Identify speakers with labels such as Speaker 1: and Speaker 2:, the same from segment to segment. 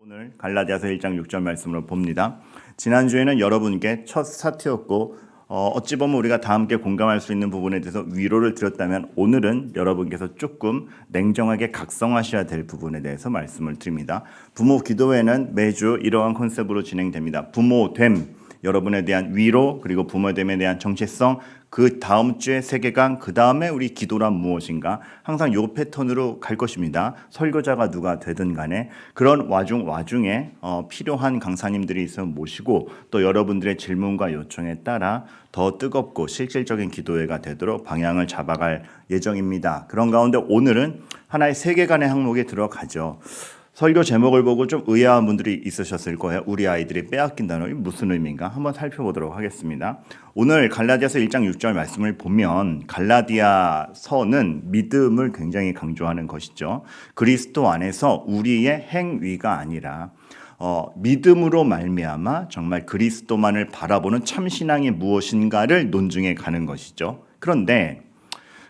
Speaker 1: 오늘 갈라디아서 1장 6절 말씀으로 봅니다. 지난주에는 여러분께 첫 스타트였고 어찌 보면 우리가 다 함께 공감할 수 있는 부분에 대해서 위로를 드렸다면 오늘은 여러분께서 조금 냉정하게 각성하셔야 될 부분에 대해서 말씀을 드립니다. 부모 기도회는 매주 이러한 컨셉으로 진행됩니다. 부모됨, 여러분에 대한 위로, 그리고 부모됨에 대한 정체성, 그 다음 주의 세계관, 그 다음에 우리 기도란 무엇인가, 항상 이 패턴으로 갈 것입니다. 설교자가 누가 되든 간에 그런 와중에 필요한 강사님들이 있으면 모시고 또 여러분들의 질문과 요청에 따라 더 뜨겁고 실질적인 기도회가 되도록 방향을 잡아갈 예정입니다. 그런 가운데 오늘은 하나의 세계관의 항목에 들어가죠. 설교 제목을 보고 좀 의아한 분들이 있으셨을 거예요. 우리 아이들이 빼앗긴다는 게 무슨 의미인가? 한번 살펴보도록 하겠습니다. 오늘 갈라디아서 1장 6절 말씀을 보면 갈라디아서는 믿음을 굉장히 강조하는 것이죠. 그리스도 안에서 우리의 행위가 아니라 믿음으로 말미암아 정말 그리스도만을 바라보는 참신앙이 무엇인가를 논증해 가는 것이죠. 그런데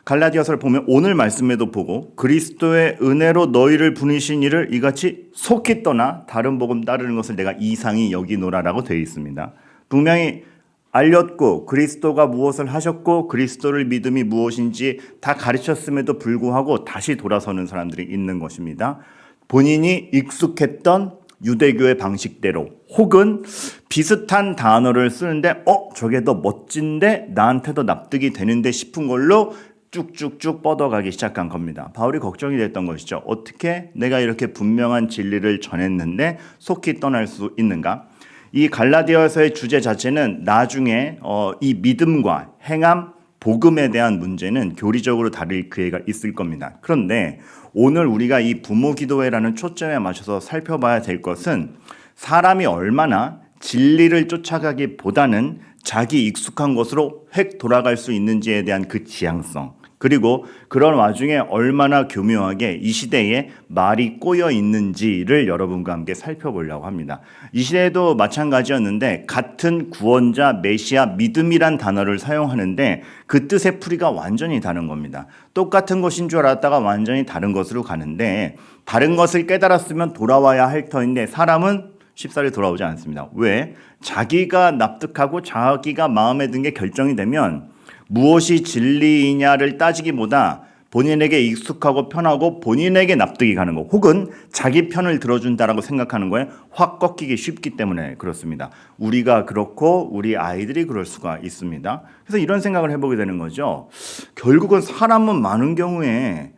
Speaker 1: 갈라디아서를 보면 오늘 말씀에도 보고 그리스도의 은혜로 너희를 부르신 이를 이같이 속히 떠나 다른 복음 따르는 것을 내가 이상히 여기노라라고 되어 있습니다. 분명히 알렸고 그리스도가 무엇을 하셨고 그리스도를 믿음이 무엇인지 다 가르쳤음에도 불구하고 다시 돌아서는 사람들이 있는 것입니다. 본인이 익숙했던 유대교의 방식대로 혹은 비슷한 단어를 쓰는데 저게 더 멋진데 나한테도 납득이 되는데 싶은 걸로 쭉쭉쭉 뻗어가기 시작한 겁니다. 바울이 걱정이 됐던 것이죠. 어떻게 내가 이렇게 분명한 진리를 전했는데 속히 떠날 수 있는가? 이 갈라디아서의 주제 자체는 나중에 이 믿음과 행함, 복음에 대한 문제는 교리적으로 다룰 기회가 있을 겁니다. 그런데 오늘 우리가 이 부모 기도회라는 초점에 맞춰서 살펴봐야 될 것은 사람이 얼마나 진리를 쫓아가기보다는 자기 익숙한 것으로 획 돌아갈 수 있는지에 대한 그 지향성, 그리고 그런 와중에 얼마나 교묘하게 이 시대에 말이 꼬여 있는지를 여러분과 함께 살펴보려고 합니다. 이 시대에도 마찬가지였는데 같은 구원자, 메시아, 믿음이란 단어를 사용하는데 그 뜻의 풀이가 완전히 다른 겁니다. 똑같은 것인 줄 알았다가 완전히 다른 것으로 가는데 다른 것을 깨달았으면 돌아와야 할 터인데 사람은 쉽사리 돌아오지 않습니다. 왜? 자기가 납득하고 자기가 마음에 든 게 결정이 되면 무엇이 진리이냐를 따지기보다 본인에게 익숙하고 편하고 본인에게 납득이 가는 거 혹은 자기 편을 들어준다라고 생각하는 거에 확 꺾이기 쉽기 때문에 그렇습니다. 우리가 그렇고 우리 아이들이 그럴 수가 있습니다. 그래서 이런 생각을 해보게 되는 거죠. 결국은 사람은 많은 경우에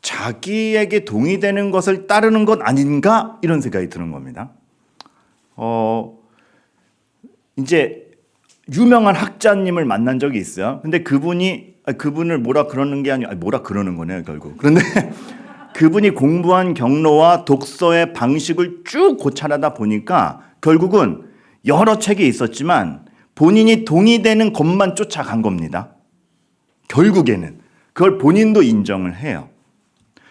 Speaker 1: 자기에게 동의되는 것을 따르는 것 아닌가? 이런 생각이 드는 겁니다. 이제 유명한 학자님을 만난 적이 있어요. 근데 그분을 뭐라 그러는 게 아니고 뭐라 그러는 거네요, 결국. 그런데 그분이 공부한 경로와 독서의 방식을 쭉 고찰하다 보니까 결국은 여러 책이 있었지만 본인이 동의되는 것만 쫓아간 겁니다. 결국에는 그걸 본인도 인정을 해요.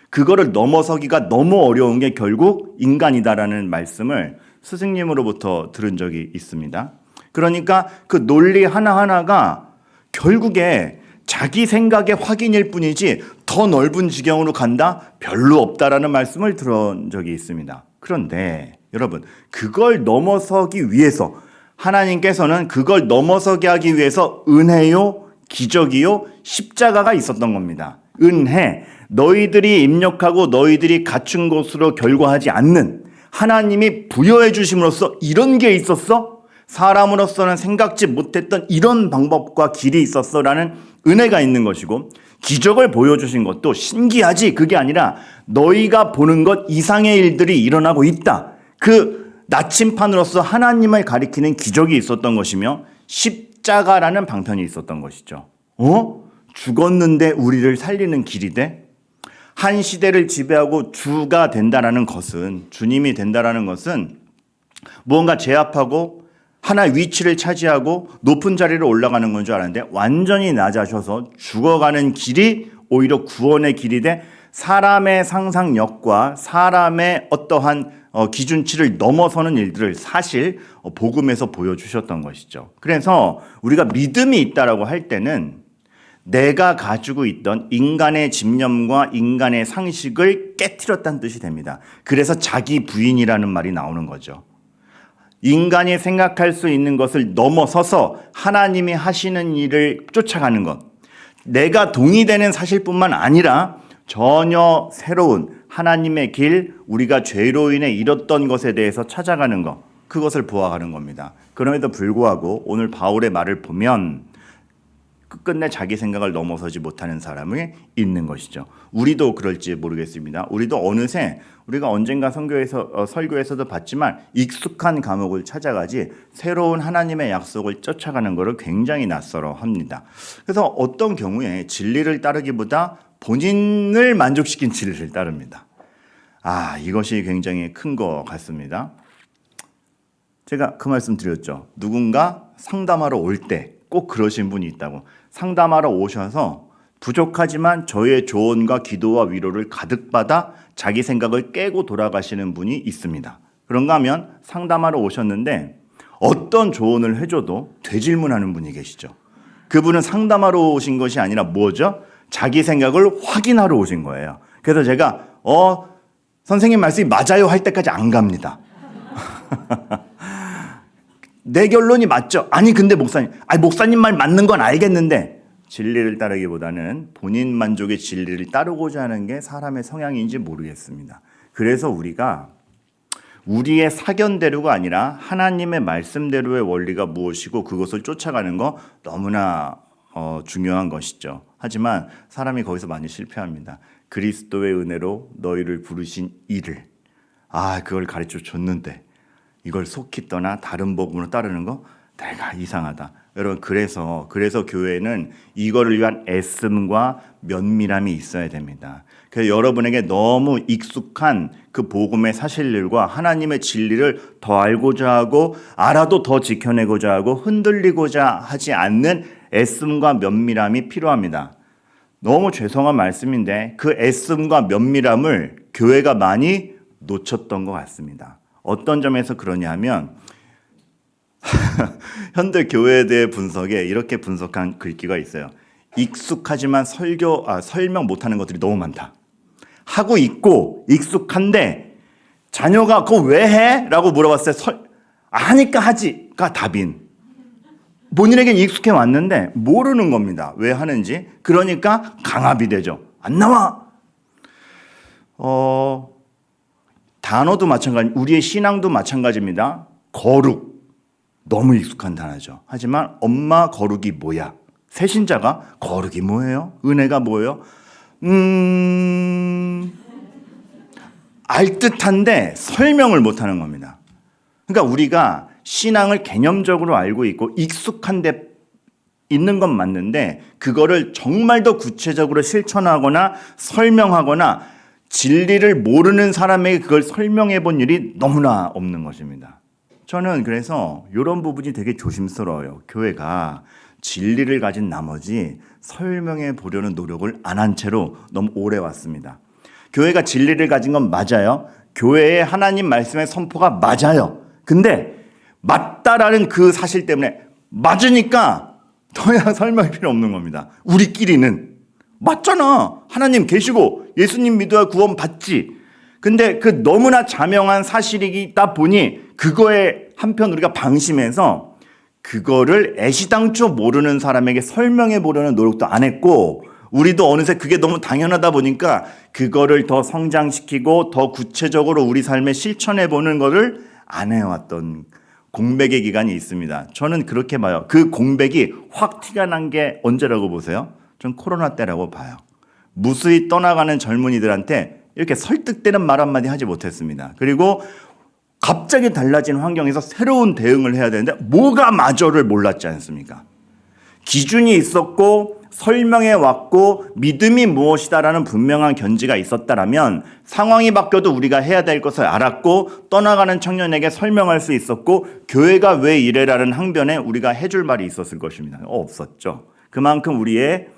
Speaker 1: 그거를 넘어서기가 너무 어려운 게 결국 인간이다라는 말씀을 스승님으로부터 들은 적이 있습니다. 그러니까 그 논리 하나하나가 결국에 자기 생각의 확인일 뿐이지 더 넓은 지경으로 간다? 별로 없다라는 말씀을 들은 적이 있습니다. 그런데 여러분, 그걸 넘어서기 위해서 하나님께서는 그걸 넘어서게 하기 위해서 은혜요, 기적이요, 십자가가 있었던 겁니다. 은혜, 너희들이 입력하고 너희들이 갖춘 것으로 결과하지 않는 하나님이 부여해 주심으로써 이런 게 있었어? 사람으로서는 생각지 못했던 이런 방법과 길이 있었어라는 은혜가 있는 것이고 기적을 보여주신 것도 신기하지 그게 아니라 너희가 보는 것 이상의 일들이 일어나고 있다. 그 나침판으로서 하나님을 가리키는 기적이 있었던 것이며 십자가라는 방편이 있었던 것이죠. 죽었는데 우리를 살리는 길이 돼? 한 시대를 지배하고 주가 된다라는 것은 주님이 된다라는 것은 무언가 제압하고 하나의 위치를 차지하고 높은 자리로 올라가는 건 줄 알았는데 완전히 낮아져서 죽어가는 길이 오히려 구원의 길이 돼 사람의 상상력과 사람의 어떠한 기준치를 넘어서는 일들을 사실 복음에서 보여주셨던 것이죠. 그래서 우리가 믿음이 있다라고 할 때는 내가 가지고 있던 인간의 집념과 인간의 상식을 깨트렸다는 뜻이 됩니다. 그래서 자기 부인이라는 말이 나오는 거죠. 인간이 생각할 수 있는 것을 넘어서서 하나님이 하시는 일을 쫓아가는 것. 내가 동의되는 사실뿐만 아니라 전혀 새로운 하나님의 길, 우리가 죄로 인해 잃었던 것에 대해서 찾아가는 것. 그것을 보아가는 겁니다. 그럼에도 불구하고 오늘 바울의 말을 보면 끝끝내 자기 생각을 넘어서지 못하는 사람이 있는 것이죠. 우리도 그럴지 모르겠습니다. 우리도 어느새 우리가 언젠가 설교에서도 봤지만 익숙한 감옥을 찾아가지 새로운 하나님의 약속을 쫓아가는 것을 굉장히 낯설어 합니다. 그래서 어떤 경우에 진리를 따르기보다 본인을 만족시킨 진리를 따릅니다. 이것이 굉장히 큰 것 같습니다. 제가 그 말씀 드렸죠. 누군가 상담하러 올 때 꼭 그러신 분이 있다고. 상담하러 오셔서 부족하지만 저의 조언과 기도와 위로를 가득 받아 자기 생각을 깨고 돌아가시는 분이 있습니다. 그런가 하면 상담하러 오셨는데 어떤 조언을 해줘도 되질문하는 분이 계시죠. 그분은 상담하러 오신 것이 아니라 뭐죠? 자기 생각을 확인하러 오신 거예요. 그래서 제가 선생님 말씀이 맞아요 할 때까지 안 갑니다. 내 결론이 맞죠? 아니 근데 목사님 말 맞는 건 알겠는데 진리를 따르기보다는 본인 만족의 진리를 따르고자 하는 게 사람의 성향인지 모르겠습니다. 그래서 우리가 우리의 사견대로가 아니라 하나님의 말씀대로의 원리가 무엇이고 그것을 쫓아가는 거 너무나 중요한 것이죠. 하지만 사람이 거기서 많이 실패합니다. 그리스도의 은혜로 너희를 부르신 이를 그걸 가르쳐 줬는데 이걸 속히 떠나 다른 복음으로 따르는 거 내가 이상하다. 여러분 그래서 교회는 이거를 위한 애씀과 면밀함이 있어야 됩니다. 그래서 여러분에게 너무 익숙한 그 복음의 사실들과 하나님의 진리를 더 알고자 하고 알아도 더 지켜내고자 하고 흔들리고자 하지 않는 애씀과 면밀함이 필요합니다. 너무 죄송한 말씀인데 그 애씀과 면밀함을 교회가 많이 놓쳤던 것 같습니다. 어떤 점에서 그러냐 하면 현대 교회에 대해 분석에 이렇게 분석한 글귀가 있어요. 익숙하지만 설명 못하는 것들이 너무 많다. 하고 있고 익숙한데 자녀가 그거 왜 해? 라고 물어봤을 때 하니까 하지가 답인. 본인에겐 익숙해 왔는데 모르는 겁니다. 왜 하는지. 그러니까 강압이 되죠. 안 나와. 단어도 마찬가지, 우리의 신앙도 마찬가지입니다. 거룩. 너무 익숙한 단어죠. 하지만 엄마 거룩이 뭐야? 새신자가 거룩이 뭐예요? 은혜가 뭐예요? 알 듯한데 설명을 못하는 겁니다. 그러니까 우리가 신앙을 개념적으로 알고 있고 익숙한 데 있는 건 맞는데 그거를 정말 더 구체적으로 실천하거나 설명하거나 진리를 모르는 사람에게 그걸 설명해 본 일이 너무나 없는 것입니다. 저는 그래서 이런 부분이 되게 조심스러워요. 교회가 진리를 가진 나머지 설명해 보려는 노력을 안 한 채로 너무 오래 왔습니다. 교회가 진리를 가진 건 맞아요. 교회의 하나님 말씀의 선포가 맞아요. 근데 맞다라는 그 사실 때문에 맞으니까 더 이상 설명이 필요 없는 겁니다. 우리끼리는 맞잖아. 하나님 계시고 예수님 믿어야 구원 받지. 근데 그 너무나 자명한 사실이다 보니 그거에 한편 우리가 방심해서 그거를 애시당초 모르는 사람에게 설명해 보려는 노력도 안 했고 우리도 어느새 그게 너무 당연하다 보니까 그거를 더 성장시키고 더 구체적으로 우리 삶에 실천해 보는 거를 안 해왔던 공백의 기간이 있습니다. 저는 그렇게 봐요. 그 공백이 확 티가 난 게 언제라고 보세요? 전 코로나 때라고 봐요. 무수히 떠나가는 젊은이들한테 이렇게 설득되는 말 한마디 하지 못했습니다. 그리고 갑자기 달라진 환경에서 새로운 대응을 해야 되는데 뭐가 마저를 몰랐지 않습니까? 기준이 있었고 설명해 왔고 믿음이 무엇이다라는 분명한 견지가 있었다라면 상황이 바뀌어도 우리가 해야 될 것을 알았고 떠나가는 청년에게 설명할 수 있었고 교회가 왜 이래라는 항변에 우리가 해줄 말이 있었을 것입니다. 없었죠. 그만큼 우리의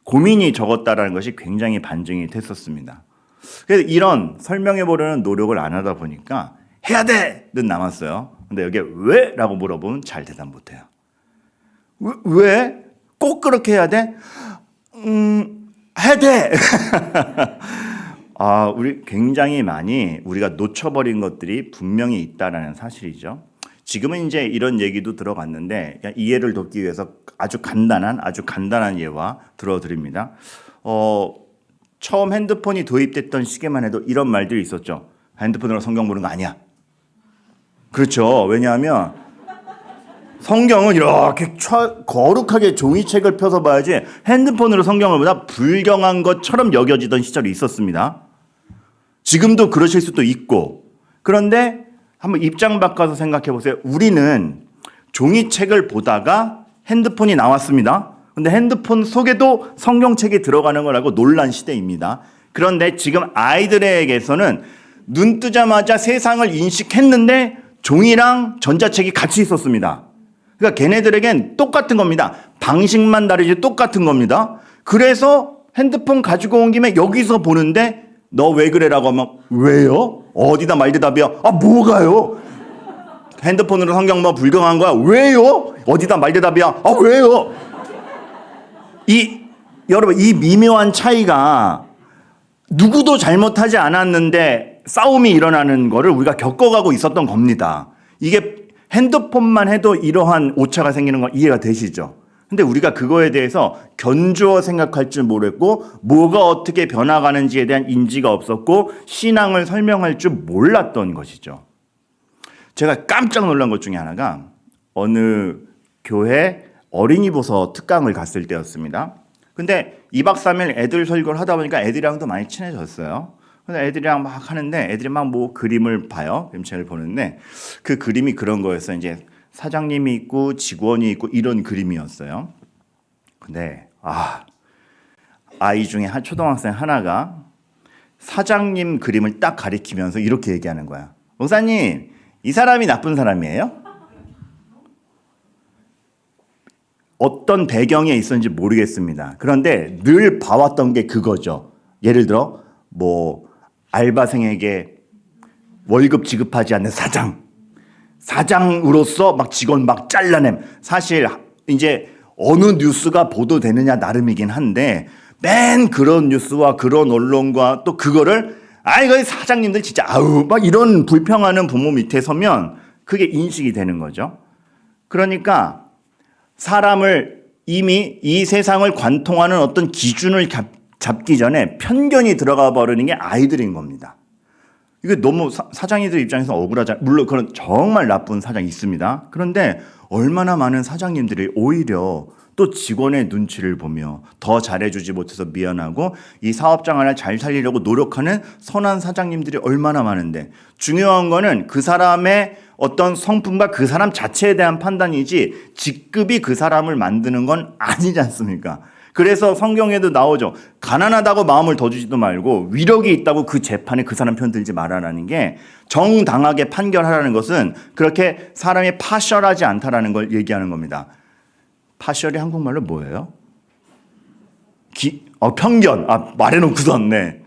Speaker 1: 고민이 적었다라는 것이 굉장히 반증이 됐었습니다. 그래서 이런 설명해 보려는 노력을 안 하다 보니까 해야 돼는 남았어요. 근데 여기에 왜? 라고 물어보면 잘 대답 못해요. 왜? 꼭 그렇게 해야 돼? 해야 돼. 우리 굉장히 많이 우리가 놓쳐버린 것들이 분명히 있다라는 사실이죠. 지금은 이제 이런 얘기도 들어갔는데 이해를 돕기 위해서 아주 간단한 예와 들어드립니다. 처음 핸드폰이 도입됐던 시기만 해도 이런 말들이 있었죠. 핸드폰으로 성경 보는 거 아니야. 그렇죠. 왜냐하면 성경은 이렇게 거룩하게 종이책을 펴서 봐야지 핸드폰으로 성경을 보다 불경한 것처럼 여겨지던 시절이 있었습니다. 지금도 그러실 수도 있고. 그런데 한번 입장 바꿔서 생각해 보세요. 우리는 종이책을 보다가 핸드폰이 나왔습니다. 근데 핸드폰 속에도 성경책이 들어가는 걸 알고 놀란 시대입니다. 그런데 지금 아이들에게서는 눈 뜨자마자 세상을 인식했는데 종이랑 전자책이 같이 있었습니다. 그러니까 걔네들에겐 똑같은 겁니다. 방식만 다르지 똑같은 겁니다. 그래서 핸드폰 가지고 온 김에 여기서 보는데 너 왜 그래라고 하면 왜요? 어디다 말대답이야? 뭐가요? 핸드폰으로 성경 뭐 불경한 거야? 왜요? 어디다 말대답이야? 왜요? 여러분 이 미묘한 차이가 누구도 잘못하지 않았는데 싸움이 일어나는 거를 우리가 겪어가고 있었던 겁니다. 이게 핸드폰만 해도 이러한 오차가 생기는 건 이해가 되시죠? 근데 우리가 그거에 대해서 견주어 생각할 줄 모르겠고 뭐가 어떻게 변화가는지에 대한 인지가 없었고 신앙을 설명할 줄 몰랐던 것이죠. 제가 깜짝 놀란 것 중에 하나가 어느 교회 어린이 보서 특강을 갔을 때였습니다. 근데 2박 3일 애들 설교를 하다 보니까 애들이랑도 많이 친해졌어요. 그래서 애들이랑 막 하는데 애들이 막 뭐 그림을 봐요. 그림책을 보는데 그 그림이 그런 거였어요. 이제 사장님이 있고 직원이 있고 이런 그림이었어요. 근데 아이 중에 한 초등학생 하나가 사장님 그림을 딱 가리키면서 이렇게 얘기하는 거야. 목사님, 이 사람이 나쁜 사람이에요? 어떤 배경에 있었는지 모르겠습니다. 그런데 늘 봐왔던 게 그거죠. 예를 들어 뭐 알바생에게 월급 지급하지 않는 사장으로서 막 직원 막 잘라냄. 사실 이제 어느 뉴스가 보도되느냐 나름이긴 한데 맨 그런 뉴스와 그런 언론과 또 그거를 이거 사장님들 진짜 막 이런 불평하는 부모 밑에 서면 그게 인식이 되는 거죠. 그러니까 사람을 이미 이 세상을 관통하는 어떤 기준을 잡기 전에 편견이 들어가 버리는 게 아이들인 겁니다. 이게 너무 사장님들 입장에서 억울하잖아요. 물론 그런 정말 나쁜 사장이 있습니다. 그런데 얼마나 많은 사장님들이 오히려 또 직원의 눈치를 보며 더 잘해주지 못해서 미안하고 이 사업장 하나 잘 살리려고 노력하는 선한 사장님들이 얼마나 많은데 중요한 거는 그 사람의 어떤 성품과 그 사람 자체에 대한 판단이지 직급이 그 사람을 만드는 건 아니지 않습니까? 그래서 성경에도 나오죠. 가난하다고 마음을 더 주지도 말고 위력이 있다고 그 재판에 그 사람 편 들지 말아라는 게 정당하게 판결하라는 것은 그렇게 사람이 파셜하지 않다라는 걸 얘기하는 겁니다. 파셜이 한국말로 뭐예요? 편견. 말해놓고선 네.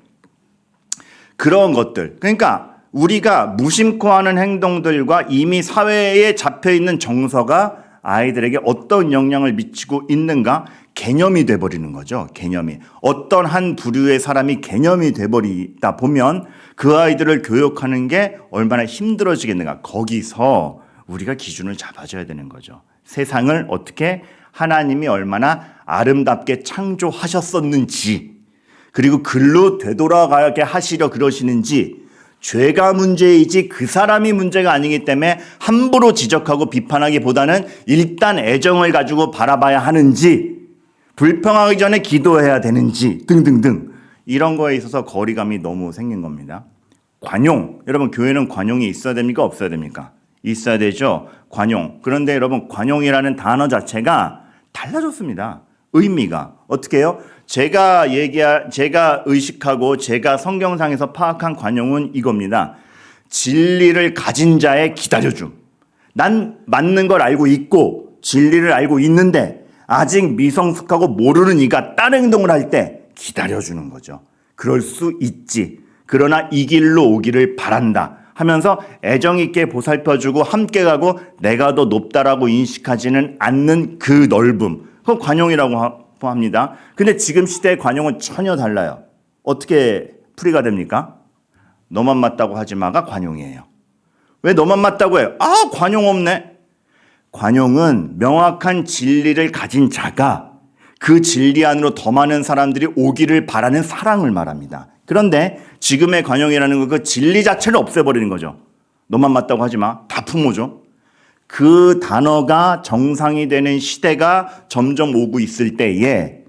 Speaker 1: 그런 것들. 그러니까 우리가 무심코 하는 행동들과 이미 사회에 잡혀있는 정서가 아이들에게 어떤 영향을 미치고 있는가 개념이 돼버리는 거죠. 개념이. 어떤 한 부류의 사람이 개념이 돼버리다 보면 그 아이들을 교육하는 게 얼마나 힘들어지겠는가. 거기서 우리가 기준을 잡아줘야 되는 거죠. 세상을 어떻게 하나님이 얼마나 아름답게 창조하셨었는지 그리고 글로 되돌아가게 하시려 그러시는지 죄가 문제이지 그 사람이 문제가 아니기 때문에 함부로 지적하고 비판하기보다는 일단 애정을 가지고 바라봐야 하는지 불평하기 전에 기도해야 되는지 등등등 이런 거에 있어서 거리감이 너무 생긴 겁니다. 관용, 여러분 교회는 관용이 있어야 됩니까? 없어야 됩니까? 있어야 되죠. 관용. 그런데 여러분 관용이라는 단어 자체가 달라졌습니다. 의미가 어떻게 해요? 제가 의식하고 제가 성경상에서 파악한 관용은 이겁니다. 진리를 가진 자의 기다려줌. 난 맞는 걸 알고 있고 진리를 알고 있는데 아직 미성숙하고 모르는 이가 다른 행동을 할 때 기다려주는 거죠. 그럴 수 있지. 그러나 이 길로 오기를 바란다 하면서 애정 있게 보살펴주고 함께 가고 내가 더 높다라고 인식하지는 않는 그 넓음. 그걸 관용이라고 합니다. 근데 지금 시대의 관용은 전혀 달라요. 어떻게 풀이가 됩니까? 너만 맞다고 하지 마가 관용이에요. 왜 너만 맞다고 해요? 아, 관용 없네. 관용은 명확한 진리를 가진 자가 그 진리 안으로 더 많은 사람들이 오기를 바라는 사랑을 말합니다. 그런데 지금의 관용이라는 건 그 진리 자체를 없애버리는 거죠. 너만 맞다고 하지 마. 다 부모죠. 그 단어가 정상이 되는 시대가 점점 오고 있을 때에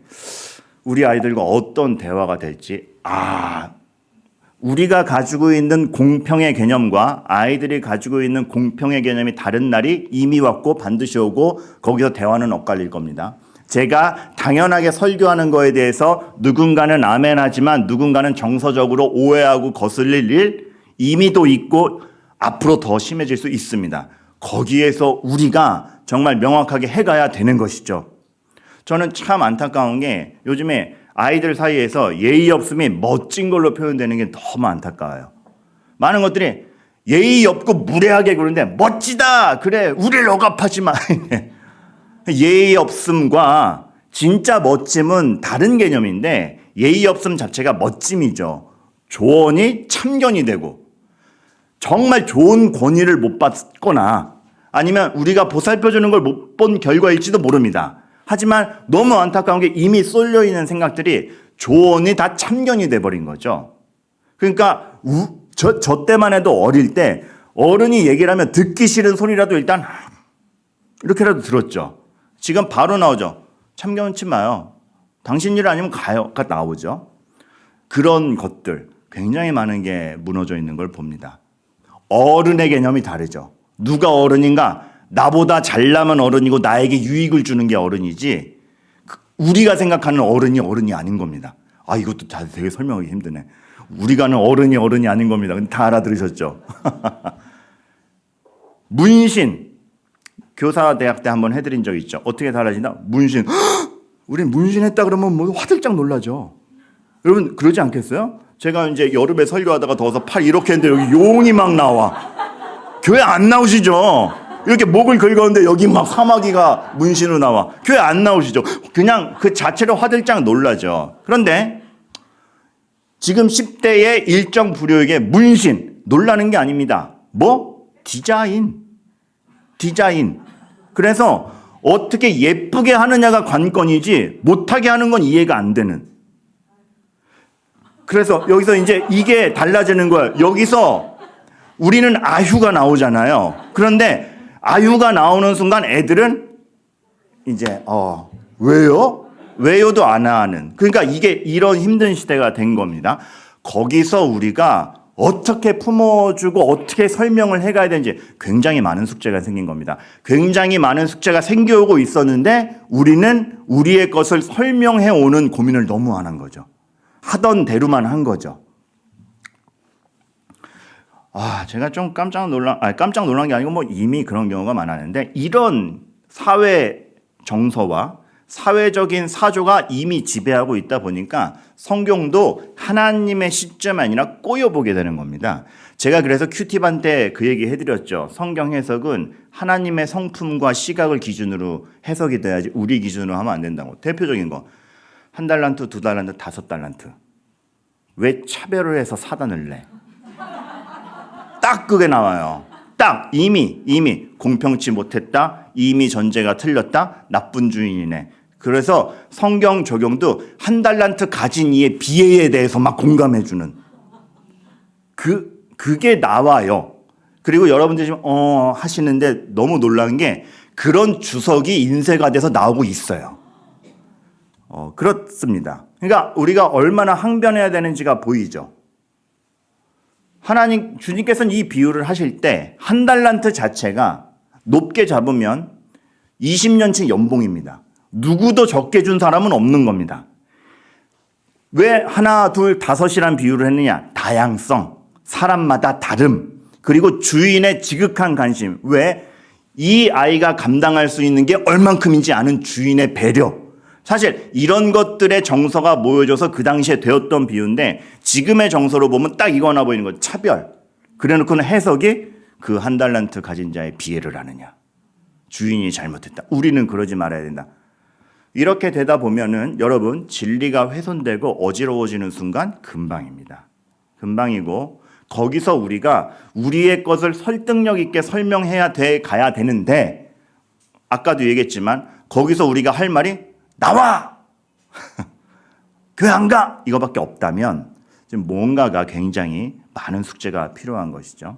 Speaker 1: 우리 아이들과 어떤 대화가 될지, 우리가 가지고 있는 공평의 개념과 아이들이 가지고 있는 공평의 개념이 다른 날이 이미 왔고 반드시 오고 거기서 대화는 엇갈릴 겁니다. 제가 당연하게 설교하는 거에 대해서 누군가는 아멘하지만 누군가는 정서적으로 오해하고 거슬릴 일 이미 또 있고 앞으로 더 심해질 수 있습니다. 거기에서 우리가 정말 명확하게 해가야 되는 것이죠. 저는 참 안타까운 게 요즘에 아이들 사이에서 예의 없음이 멋진 걸로 표현되는 게 너무 안타까워요. 많은 것들이 예의 없고 무례하게 그러는데 멋지다. 그래, 우리를 억압하지 마. 예의 없음과 진짜 멋짐은 다른 개념인데 예의 없음 자체가 멋짐이죠. 조언이 참견이 되고 정말 좋은 권위를 못 받거나 아니면 우리가 보살펴주는 걸 못 본 결과일지도 모릅니다. 하지만 너무 안타까운 게 이미 쏠려있는 생각들이 조언이 다 참견이 돼버린 거죠. 그러니까 저 때만 해도 어릴 때 어른이 얘기를 하면 듣기 싫은 소리라도 일단 이렇게라도 들었죠. 지금 바로 나오죠. 참견치 마요. 당신 일 아니면 가요가 나오죠. 그런 것들 굉장히 많은 게 무너져 있는 걸 봅니다. 어른의 개념이 다르죠. 누가 어른인가? 나보다 잘나면 어른이고 나에게 유익을 주는 게 어른이지 우리가 생각하는 어른이 아닌 겁니다. 이것도 되게 설명하기 힘드네. 우리가 하는 어른이 아닌 겁니다. 근데 다 알아들으셨죠? 문신. 교사대학 때 한번 해드린 적 있죠. 어떻게 달라진다? 문신. 우린 문신했다 그러면 뭐 화들짝 놀라죠. 여러분 그러지 않겠어요? 제가 이제 여름에 설교하다가 더워서 팔 이렇게 했는데 여기 용이 막 나와. 교회 안 나오시죠? 이렇게 목을 긁었는데 여기 막 사마귀가 문신으로 나와. 교회 안 나오시죠? 그냥 그 자체로 화들짝 놀라죠. 그런데 지금 10대의 일정 부류에게 문신 놀라는 게 아닙니다. 뭐? 디자인. 그래서 어떻게 예쁘게 하느냐가 관건이지 못하게 하는 건 이해가 안 되는. 그래서 여기서 이제 이게 달라지는 거예요. 여기서 우리는 아휴가 나오잖아요. 그런데 아휴가 나오는 순간 애들은 이제 왜요도 안 하는. 그러니까 이게 이런 힘든 시대가 된 겁니다. 거기서 우리가 어떻게 품어주고 어떻게 설명을 해가야 되는지 굉장히 많은 숙제가 생긴 겁니다. 굉장히 많은 숙제가 생겨오고 있었는데 우리는 우리의 것을 설명해 오는 고민을 너무 안 한 거죠. 하던 대로만 한 거죠. 제가 좀 깜짝 놀란 게 아니고 뭐 이미 그런 경우가 많았는데 이런 사회 정서와 사회적인 사조가 이미 지배하고 있다 보니까 성경도 하나님의 시점이 아니라 꼬여보게 되는 겁니다. 제가 그래서 큐티반 때 그 얘기 해드렸죠. 성경 해석은 하나님의 성품과 시각을 기준으로 해석이 돼야지 우리 기준으로 하면 안 된다고. 대표적인 거 1달란트, 2달란트, 5달란트. 왜 차별을 해서 사단을 내? 딱 그게 나와요. 딱 이미 공평치 못했다. 이미 전제가 틀렸다. 나쁜 주인이네. 그래서 성경 적용도 1달란트 가진 이의 비애에 대해서 막 공감해주는 그게 나와요. 그리고 여러분들이 지금 하시는데 너무 놀란 게 그런 주석이 인쇄가 돼서 나오고 있어요. 그렇습니다. 그러니까 우리가 얼마나 항변해야 되는지가 보이죠. 주님께서는 이 비유를 하실 때 1달란트 자체가 높게 잡으면 20년치 연봉입니다. 누구도 적게 준 사람은 없는 겁니다. 왜 1, 2, 5이란 비유를 했느냐? 다양성, 사람마다 다름, 그리고 주인의 지극한 관심. 왜? 이 아이가 감당할 수 있는 게 얼만큼인지 아는 주인의 배려. 사실 이런 것들의 정서가 모여져서 그 당시에 되었던 비유인데 지금의 정서로 보면 딱 이거 하나 보이는 거죠. 차별. 그래놓고는 해석이 그 1달란트 가진 자의 비애를 하느냐. 주인이 잘못했다. 우리는 그러지 말아야 된다. 이렇게 되다 보면은 여러분 진리가 훼손되고 어지러워지는 순간 금방입니다. 금방이고 거기서 우리가 우리의 것을 설득력 있게 설명해야 가야 되는데 아까도 얘기했지만 거기서 우리가 할 말이 나와! 교회 안 가! 이거밖에 없다면 지금 뭔가가 굉장히 많은 숙제가 필요한 것이죠.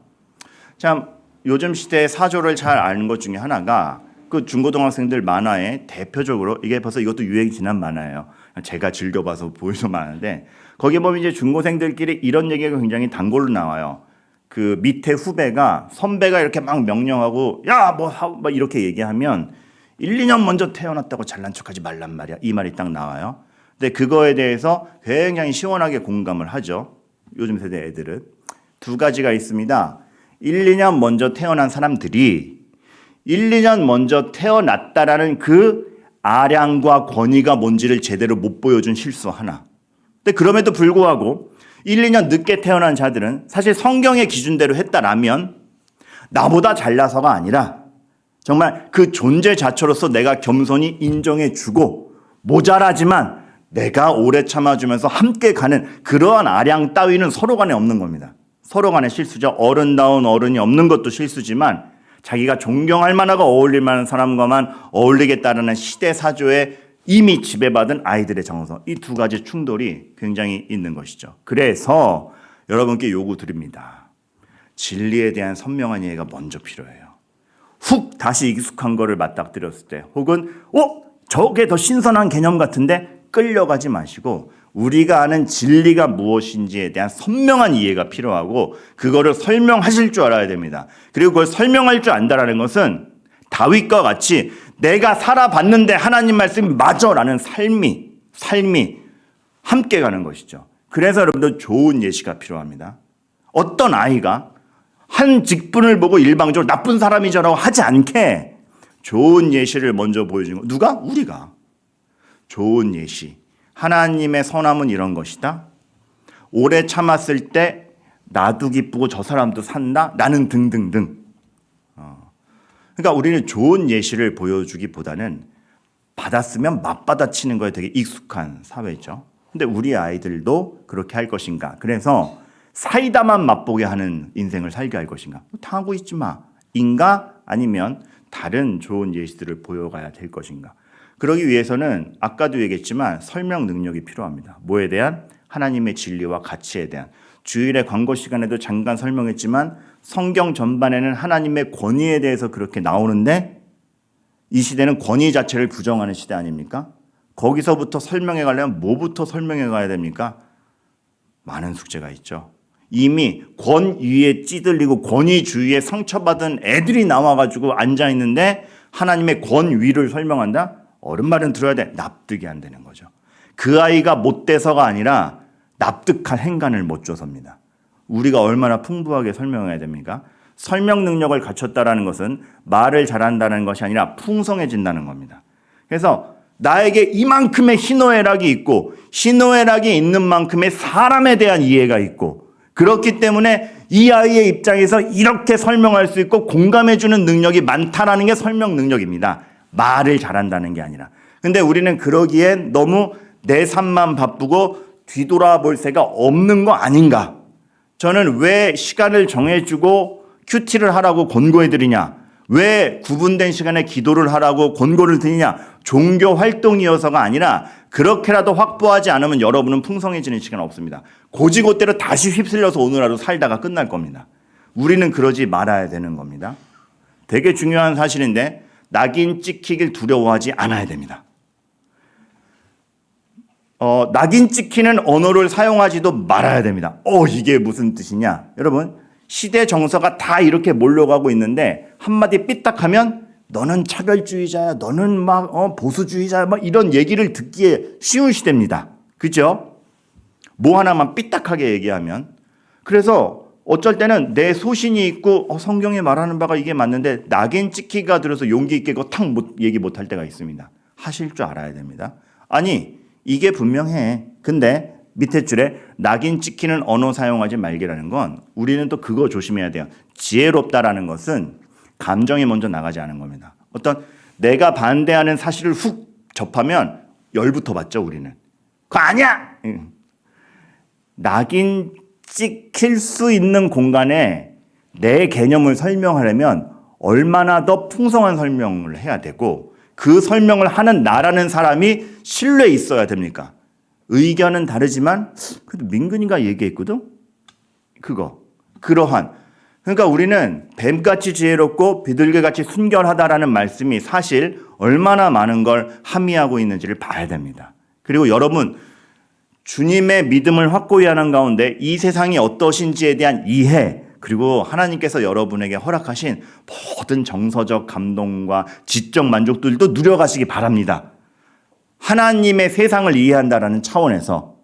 Speaker 1: 참 요즘 시대의 사조를 잘 아는 것 중에 하나가 그 중고등학생들 만화에 대표적으로 이게 벌써 이것도 유행이 지난 만화예요. 제가 즐겨봐서 보여서 많은데 거기 보면 이제 중고생들끼리 이런 얘기가 굉장히 단골로 나와요. 그 밑에 후배가 선배가 이렇게 막 명령하고 야 뭐 이렇게 얘기하면 1, 2년 먼저 태어났다고 잘난 척하지 말란 말이야. 이 말이 딱 나와요. 근데 그거에 대해서 굉장히 시원하게 공감을 하죠. 요즘 세대 애들은. 두 가지가 있습니다. 1, 2년 먼저 태어난 사람들이 1, 2년 먼저 태어났다라는 그 아량과 권위가 뭔지를 제대로 못 보여준 실수 하나. 근데 그럼에도 불구하고 1, 2년 늦게 태어난 자들은 사실 성경의 기준대로 했다라면 나보다 잘나서가 아니라 정말 그 존재 자체로서 내가 겸손히 인정해주고 모자라지만 내가 오래 참아주면서 함께 가는 그러한 아량 따위는 서로 간에 없는 겁니다. 서로 간의 실수죠. 어른다운 어른이 없는 것도 실수지만 자기가 존경할 만하고 어울릴 만한 사람과만 어울리겠다는 시대 사조에 이미 지배받은 아이들의 정서. 이 두 가지 충돌이 굉장히 있는 것이죠. 그래서 여러분께 요구 드립니다. 진리에 대한 선명한 이해가 먼저 필요해요. 훅 다시 익숙한 거를 맞닥뜨렸을 때 혹은 저게 더 신선한 개념 같은데 끌려가지 마시고 우리가 아는 진리가 무엇인지에 대한 선명한 이해가 필요하고 그거를 설명하실 줄 알아야 됩니다. 그리고 그걸 설명할 줄 안다라는 것은 다윗과 같이 내가 살아봤는데 하나님 말씀이 맞아라는 삶이 함께 가는 것이죠. 그래서 여러분들 좋은 예시가 필요합니다. 어떤 아이가 한 직분을 보고 일방적으로 나쁜 사람이죠라고 하지 않게 좋은 예시를 먼저 보여주는 거. 누가? 우리가. 좋은 예시. 하나님의 선함은 이런 것이다. 오래 참았을 때 나도 기쁘고 저 사람도 산다. 나는 등등등. 그러니까 우리는 좋은 예시를 보여주기보다는 받았으면 맞받아치는 거에 되게 익숙한 사회죠. 근데 우리 아이들도 그렇게 할 것인가? 그래서 사이다만 맛보게 하는 인생을 살게 할 것인가? 다 하고 있지 마. 인가? 아니면 다른 좋은 예시들을 보여가야 될 것인가? 그러기 위해서는 아까도 얘기했지만 설명 능력이 필요합니다. 뭐에 대한? 하나님의 진리와 가치에 대한. 주일의 광고 시간에도 잠깐 설명했지만 성경 전반에는 하나님의 권위에 대해서 그렇게 나오는데 이 시대는 권위 자체를 부정하는 시대 아닙니까? 거기서부터 설명해 가려면 뭐부터 설명해 가야 됩니까? 많은 숙제가 있죠. 이미 권위에 찌들리고 권위주의에 상처받은 애들이 나와가지고 앉아있는데 하나님의 권위를 설명한다? 어른 말은 들어야 돼. 납득이 안 되는 거죠. 그 아이가 못돼서가 아니라 납득할 행간을 못 줘서입니다. 우리가 얼마나 풍부하게 설명해야 됩니까? 설명 능력을 갖췄다라는 것은 말을 잘한다는 것이 아니라 풍성해진다는 겁니다. 그래서 나에게 이만큼의 희노애락이 있고 희노애락이 있는 만큼의 사람에 대한 이해가 있고 그렇기 때문에 이 아이의 입장에서 이렇게 설명할 수 있고 공감해주는 능력이 많다라는 게 설명 능력입니다. 말을 잘한다는 게 아니라. 근데 우리는 그러기엔 너무 내 삶만 바쁘고 뒤돌아볼 새가 없는 거 아닌가? 저는 왜 시간을 정해주고 큐티를 하라고 권고해드리냐? 왜 구분된 시간에 기도를 하라고 권고를 드리냐? 종교 활동이어서가 아니라 그렇게라도 확보하지 않으면 여러분은 풍성해지는 시간 없습니다. 고지고대로 다시 휩쓸려서 오늘 하루 살다가 끝날 겁니다. 우리는 그러지 말아야 되는 겁니다. 되게 중요한 사실인데 낙인 찍히길 두려워하지 않아야 됩니다. 낙인 찍히는 언어를 사용하지도 말아야 됩니다. 이게 무슨 뜻이냐? 여러분, 시대 정서가 다 이렇게 몰려가고 있는데 한마디 삐딱하면 너는 차별주의자야, 너는 막 보수주의자야, 막 이런 얘기를 듣기에 쉬운 시대입니다. 그죠? 뭐 하나만 삐딱하게 얘기하면. 그래서 어쩔 때는 내 소신이 있고 성경에 말하는 바가 이게 맞는데 낙인 찍기가 들어서 용기 있게 그거 탁 얘기 못할 때가 있습니다. 하실 줄 알아야 됩니다. 아니 이게 분명해. 근데 밑에 줄에 낙인 찍히는 언어 사용하지 말기라는 건 우리는 또 그거 조심해야 돼요. 지혜롭다라는 것은 감정이 먼저 나가지 않은 겁니다. 어떤 내가 반대하는 사실을 훅 접하면 열부터 받죠, 우리는. 그거 아니야! 낙인 찍힐 수 있는 공간에 내 개념을 설명하려면 얼마나 더 풍성한 설명을 해야 되고 그 설명을 하는 나라는 사람이 신뢰 있어야 됩니까? 의견은 다르지만 그래도 민근이가 얘기했거든? 그러한. 그러니까 우리는 뱀같이 지혜롭고 비둘기같이 순결하다라는 말씀이 사실 얼마나 많은 걸 함의하고 있는지를 봐야 됩니다. 그리고 여러분, 주님의 믿음을 확고히 하는 가운데 이 세상이 어떠신지에 대한 이해, 그리고 하나님께서 여러분에게 허락하신 모든 정서적 감동과 지적 만족들도 누려가시기 바랍니다. 하나님의 세상을 이해한다라는 차원에서.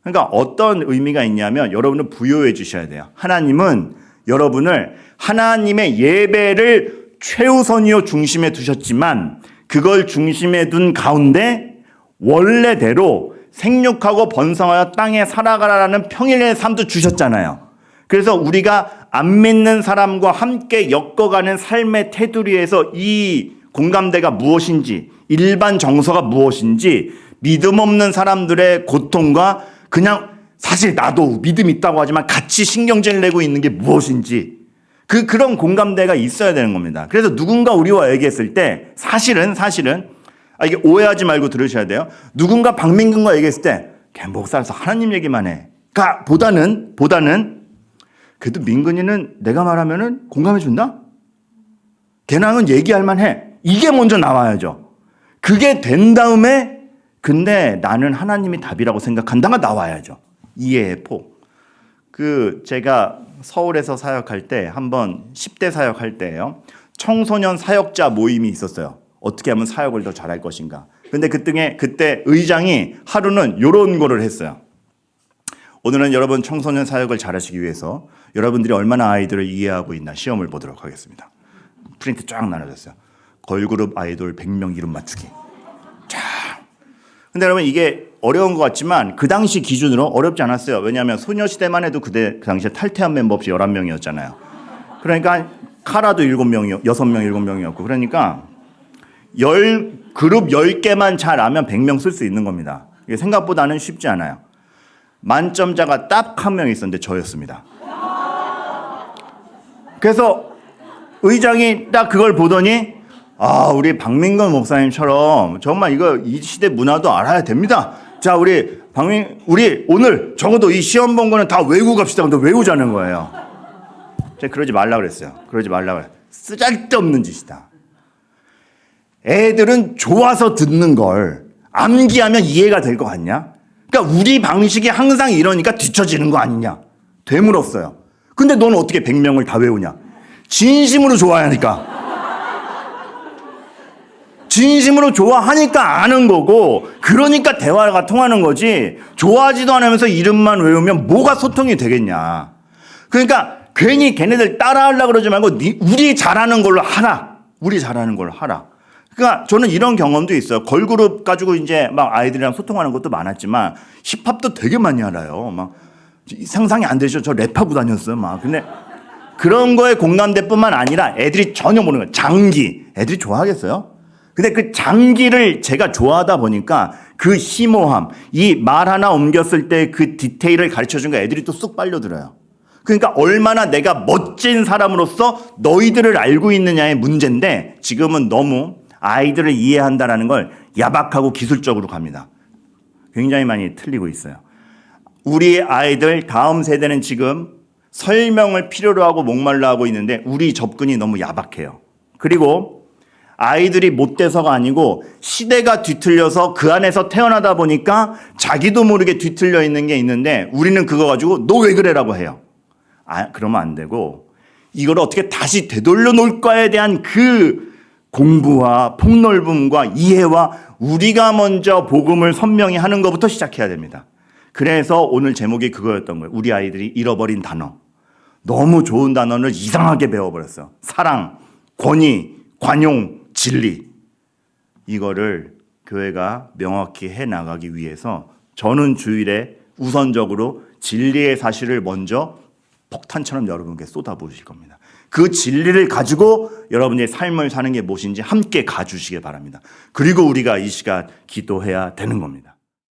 Speaker 1: 그러니까 어떤 의미가 있냐면 여러분은 부여해 주셔야 돼요. 하나님은 여러분을 하나님의 예배를 최우선이요 중심에 두셨지만 그걸 중심에 둔 가운데 원래대로 생육하고 번성하여 땅에 살아가라는 평일의 삶도 주셨잖아요. 그래서 우리가 안 믿는 사람과 함께 엮어가는 삶의 테두리에서 이 공감대가 무엇인지, 일반 정서가 무엇인지, 믿음 없는 사람들의 고통과 그냥 사실 나도 믿음 있다고 하지만 같이 신경질 내고 있는 게 무엇인지 그런 공감대가 있어야 되는 겁니다. 그래서 누군가 우리와 얘기했을 때 사실은 이게 오해하지 말고 들으셔야 돼요. 누군가 박민근과 얘기했을 때 걔 목살서 하나님 얘기만 해. 보다는 그래도 민근이는 내가 말하면은 공감해 준다? 걔랑은 얘기할 만해. 이게 먼저 나와야죠. 그게 된 다음에 근데 나는 하나님이 답이라고 생각한다가 나와야죠. 이해의 폭. 제가 서울에서 사역할 때 한번 10대 사역할 때예요. 청소년 사역자 모임이 있었어요. 어떻게 하면 사역을 더 잘할 것인가. 근데 그때 의장이 하루는 이런 거를 했어요. 오늘은 여러분 청소년 사역을 잘하시기 위해서 여러분들이 얼마나 아이들을 이해하고 있나 시험을 보도록 하겠습니다. 프린트 쫙 나눠졌어요. 걸그룹 아이돌 100명 이름 맞추기. 쫙. 근데 여러분 이게 어려운 것 같지만 그 당시 기준으로 어렵지 않았어요. 왜냐하면 소녀시대만 해도 그 당시에 탈퇴한 멤버 없이 11명이었잖아요. 그러니까 카라도 6명, 7명이었고 그러니까 그룹 10개만 잘 아면 100명 쓸 수 있는 겁니다. 이게 생각보다는 쉽지 않아요. 만점자가 딱 한 명 있었는데 저였습니다. 그래서 의장이 딱 그걸 보더니 우리 박민건 목사님처럼 정말 이 시대 문화도 알아야 됩니다. 자, 우리 오늘 적어도 이 시험 본 거는 다 외우고 갑시다. 근데 외우자는 거예요. 제가 그러지 말라 그랬어요. 쓰잘데없는 짓이다. 애들은 좋아서 듣는 걸 암기하면 이해가 될 것 같냐? 그러니까 우리 방식이 항상 이러니까 뒤처지는 거 아니냐? 되물었어요. 근데 넌 어떻게 100명을 다 외우냐? 진심으로 좋아하니까. 진심으로 좋아하니까 아는 거고 그러니까 대화가 통하는 거지 좋아하지도 않으면서 이름만 외우면 뭐가 소통이 되겠냐. 그러니까 괜히 걔네들 따라하려고 그러지 말고 우리 잘하는 걸로 하라. 그러니까 저는 이런 경험도 있어요. 걸그룹 가지고 이제 막 아이들이랑 소통하는 것도 많았지만 힙합도 되게 많이 알아요. 막 상상이 안 되죠. 저 랩하고 다녔어요. 근데 그런 거에 공감대뿐만 아니라 애들이 전혀 모르는 거예요. 장기. 애들이 좋아하겠어요? 근데 그 장기를 제가 좋아하다 보니까 그 심오함, 이 말 하나 옮겼을 때 그 디테일을 가르쳐 준 거 애들이 또 쑥 빨려들어요. 그러니까 얼마나 내가 멋진 사람으로서 너희들을 알고 있느냐의 문제인데 지금은 너무 아이들을 이해한다라는 걸 야박하고 기술적으로 갑니다. 굉장히 많이 틀리고 있어요. 우리 아이들 다음 세대는 지금 설명을 필요로 하고 목말라 하고 있는데 우리 접근이 너무 야박해요. 그리고 아이들이 못돼서가 아니고 시대가 뒤틀려서 그 안에서 태어나다 보니까 자기도 모르게 뒤틀려 있는 게 있는데 우리는 그거 가지고 너 왜 그래라고 해요. 그러면 안 되고 이걸 어떻게 다시 되돌려 놓을까에 대한 그 공부와 폭넓음과 이해와 우리가 먼저 복음을 선명히 하는 것부터 시작해야 됩니다. 그래서 오늘 제목이 그거였던 거예요. 우리 아이들이 잃어버린 단어. 너무 좋은 단어를 이상하게 배워버렸어요. 사랑, 권위, 관용, 진리. 이거를 교회가 명확히 해나가기 위해서 저는 주일에 우선적으로 진리의 사실을 먼저 폭탄처럼 여러분께 쏟아부으실 겁니다. 그 진리를 가지고 여러분의 삶을 사는 게 무엇인지 함께 가주시기 바랍니다. 그리고 우리가 이 시간 기도해야 되는 겁니다.